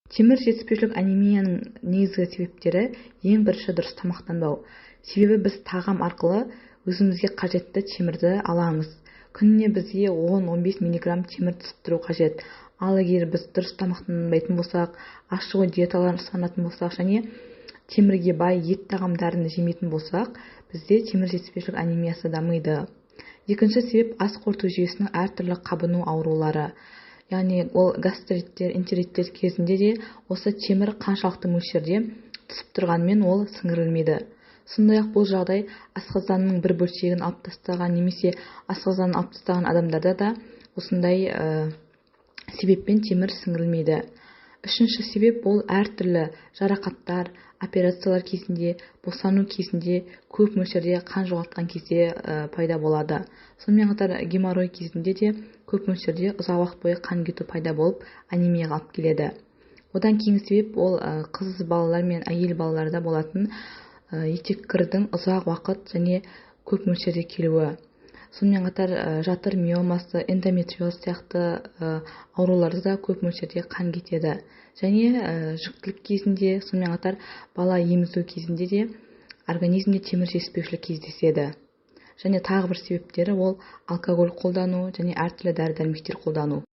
Темір жетіспеушілік анемияның негізгі себептері ең бірінші дұрыс тамақтанбау. Себебі біз тағам арқылы өзімізге қажетті темірді аламыз. Күніне бізге 10-15 мг темір түсіп тұру қажет. Ал егер біз дұрыс тамақтанбайтын болсақ, ашық диеталар ұстанатын болсақ және темірге бай ет тағамдарын жемейтін болсақ, бізде темір жетіспеушілік анемиясы дамиды. Екінші себеп ас қорыту жүйесінің әртүрлі қабыну аурулары. Яғни ол гастриттер, энтериттер кезінде де осы темір қаншалықты мөлшерде түсіп тұрғанымен ол сіңірілмейді. Сондай-ақ бұл жағдай асқазанның бір бөлшегін алып тастаған немесе асқазанын алып тастаған адамдарда да осындай себеппен темір сіңірілмейді. Үшінші себеп ол әртүрлі жарақаттар, операциялар кезінде, босану кезінде, көп мөлшерде қан жоғалтқан кезде пайда болады. Сонымен қатар геморрой кезінде де көп мөлшерде ұзақ уақыт бойы қан кету пайда болып, анемияға алып келеді. Одан кейінгі себеп ол қыз балалар мен әйел балаларда болатын етеккірдің ұзақ уақыт және көп мөлшерде келуі. Сонымен қатар жатыр миомасы, эндометриоз сияқты ауруларда да көп мөлшерде қан кетеді. Және жүктілік кезінде, сонымен қатар бала емізу кезінде де организмде темір жетіспеушілік кездеседі. Және тағы бір себептері ол алкоголь қолдану және әртүрлі дәрі-дәрмектер қолдану.